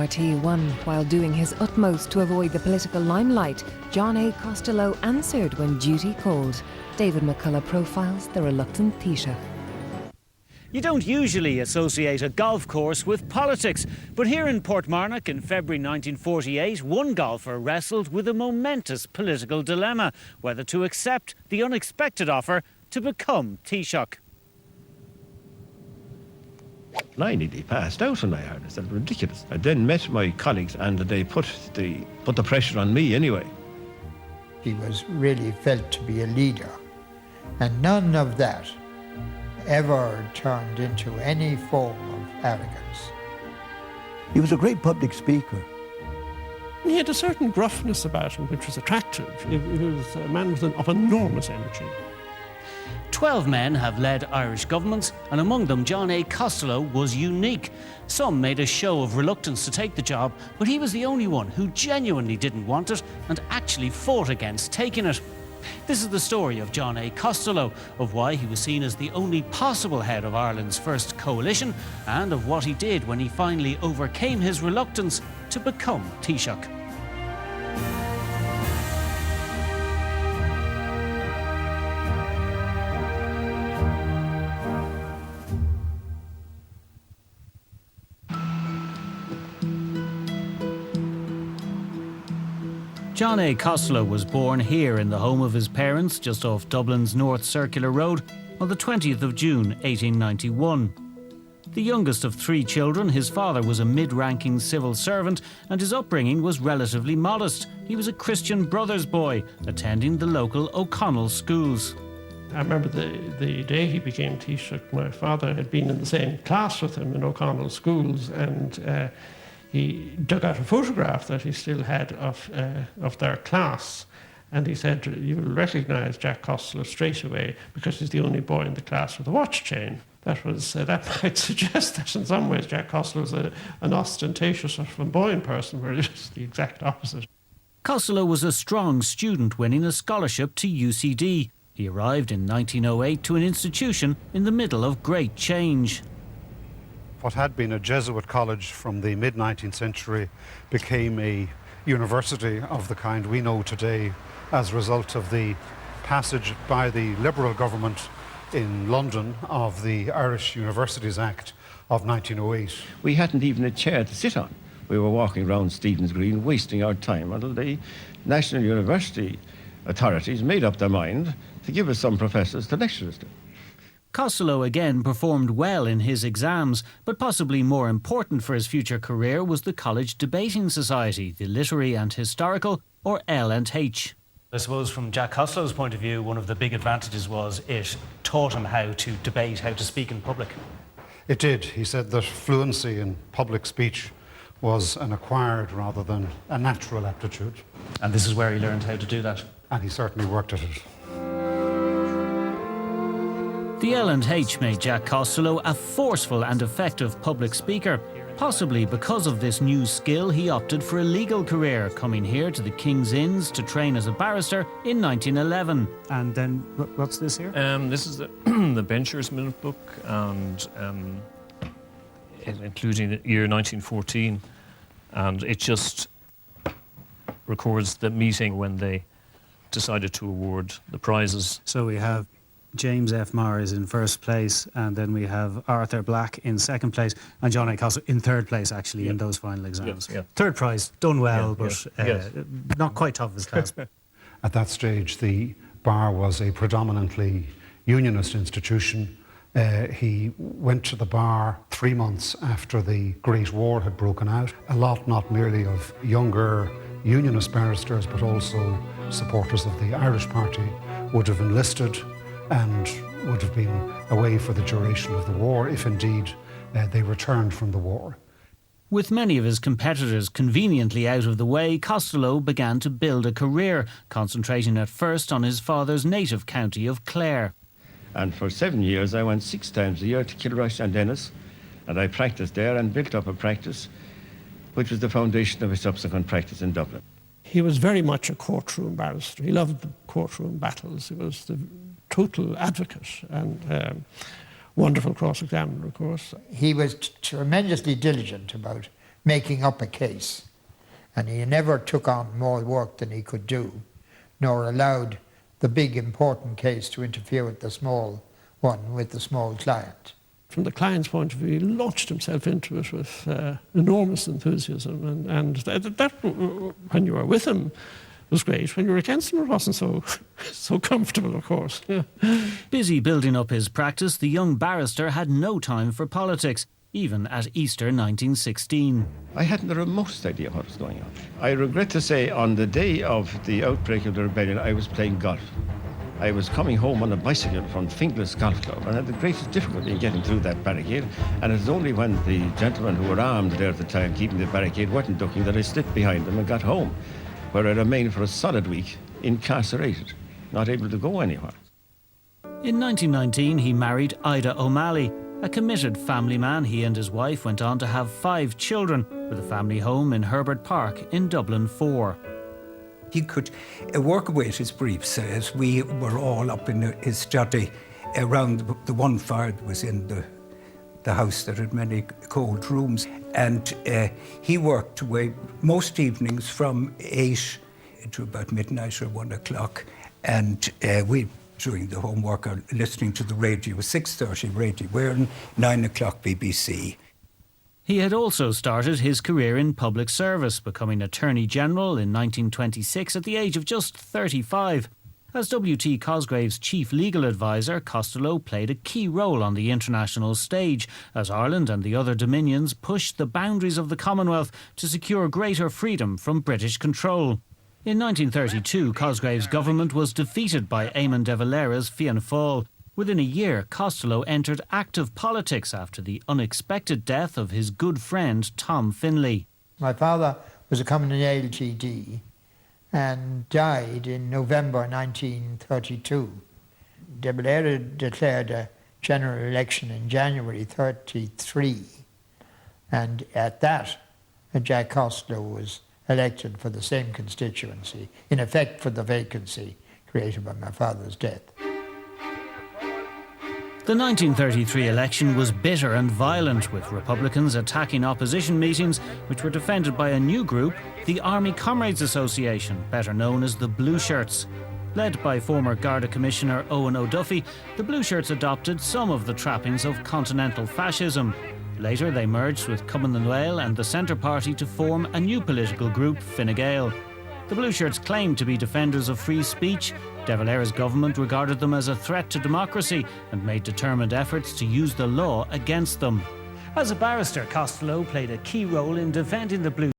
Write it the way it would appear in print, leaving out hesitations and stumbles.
RT1, while doing his utmost to avoid the political limelight, John A. Costello answered when duty called. David McCullough profiles the reluctant Taoiseach. You don't usually associate a golf course with politics, but here in Portmarnock in February 1948, one golfer wrestled with a momentous political dilemma, whether to accept the unexpected offer to become Taoiseach. I nearly passed out when I heard it. I said, ridiculous. I then met my colleagues and they put the pressure on me anyway. He was really felt to be a leader, and none of that ever turned into any form of arrogance. He was a great public speaker. He had a certain gruffness about him which was attractive. He was a man of enormous energy. 12 men have led Irish governments, and among them John A. Costello was unique. Some made a show of reluctance to take the job, but he was the only one who genuinely didn't want it and actually fought against taking it. This is the story of John A. Costello, of why he was seen as the only possible head of Ireland's first coalition, and of what he did when he finally overcame his reluctance to become Taoiseach. John A. Costello was born here in the home of his parents, just off Dublin's North Circular Road, on the 20th of June 1891. The youngest of 3 children, his father was a mid-ranking civil servant and his upbringing was relatively modest. He was a Christian Brothers boy, attending the local O'Connell schools. I remember the day he became Taoiseach, my father had been in the same class with him in O'Connell schools, and he dug out a photograph that he still had of their class, and he said, "You will recognise Jack Costello straight away because he's the only boy in the class with a watch chain." That might suggest that in some ways Jack Costello was an ostentatious sort of flamboyant person, where it was the exact opposite. Costello was a strong student, winning a scholarship to UCD. He arrived in 1908 to an institution in the middle of great change. What had been a Jesuit college from the mid-19th century became a university of the kind we know today as a result of the passage by the Liberal government in London of the Irish Universities Act of 1908. We hadn't even a chair to sit on. We were walking around Stephen's Green, wasting our time until the National University authorities made up their mind to give us some professors to lecture us to. Costello again performed well in his exams, but possibly more important for his future career was the College Debating Society, the Literary and Historical, or L&H. I suppose from Jack Costello's point of view, one of the big advantages was it taught him how to debate, how to speak in public. It did. He said that fluency in public speech was an acquired rather than a natural aptitude. And this is where he learned how to do that. And he certainly worked at it. The L&H made Jack Costello a forceful and effective public speaker. Possibly because of this new skill, he opted for a legal career, coming here to the King's Inns to train as a barrister in 1911. And then, what's this here? This is the, the Benchers Minute Book, and including the year 1914. And it just records the meeting when they decided to award the prizes. So we have James F. Morris in first place, and then we have Arthur Black in second place, and John A. Costello in third place, actually, in those final exams. Yes, yeah. Third prize, done well, but not quite top of his class. At that stage, the bar was a predominantly unionist institution. He went to the bar 3 months after the Great War had broken out. A lot, not merely of younger unionist barristers, but also supporters of the Irish Party, would have enlisted and would have been away for the duration of the war, if indeed they returned from the war. With many of his competitors conveniently out of the way, Costello began to build a career, concentrating at first on his father's native county of Clare. And for 7 years I went 6 times a year to Kilrush and Ennis, and I practiced there and built up a practice which was the foundation of his subsequent practice in Dublin. He was very much a courtroom barrister. He loved the courtroom battles. He was the total advocate and wonderful cross-examiner, of course. He was tremendously diligent about making up a case. And he never took on more work than he could do, nor allowed the big important case to interfere with the small one, with the small client. From the client's point of view, he launched himself into it with enormous enthusiasm, and that, when you were with him, was great. When you were against him, it wasn't so comfortable, of course. Yeah. Busy building up his practice, the young barrister had no time for politics, even at Easter 1916. I hadn't the remotest idea what was going on. I regret to say, on the day of the outbreak of the rebellion, I was playing golf. I was coming home on a bicycle from Finglas Golf Club and had the greatest difficulty in getting through that barricade. And it was only when the gentlemen who were armed there at the time, keeping the barricade, weren't ducking, that I slipped behind them and got home, where I remained for a solid week, incarcerated, not able to go anywhere. In 1919, he married Ida O'Malley. A committed family man, he and his wife went on to have 5 children, with a family home in Herbert Park in Dublin 4. He could work away at his briefs as we were all up in his study around the one fire that was in the house that had many cold rooms. And he worked away most evenings from 8 to about midnight or 1 o'clock. And we, during the homework, are listening to the radio, 6:30 Radio Wearing, 9 o'clock BBC. He had also started his career in public service, becoming Attorney General in 1926 at the age of just 35. As W.T. Cosgrave's chief legal advisor, Costello played a key role on the international stage as Ireland and the other dominions pushed the boundaries of the Commonwealth to secure greater freedom from British control. In 1932, Cosgrave's government was defeated by Eamon de Valera's Fianna Fáil. Within a year, Costello entered active politics after the unexpected death of his good friend Tom Finlay. My father was a Commonwealth LGD and died in November 1932. De Valera declared a general election in January 1933, and at that, Jack Costello was elected for the same constituency, in effect for the vacancy created by my father's death. The 1933 election was bitter and violent, with Republicans attacking opposition meetings, which were defended by a new group, the Army Comrades Association, better known as the Blue Shirts. Led by former Garda Commissioner Owen O'Duffy, the Blue Shirts adopted some of the trappings of continental fascism. Later, they merged with Cumann na nGaedheal and the Centre Party to form a new political group, Fine Gael. The Blue Shirts claimed to be defenders of free speech. De Valera's government regarded them as a threat to democracy and made determined efforts to use the law against them. As a barrister, Costello played a key role in defending the Blue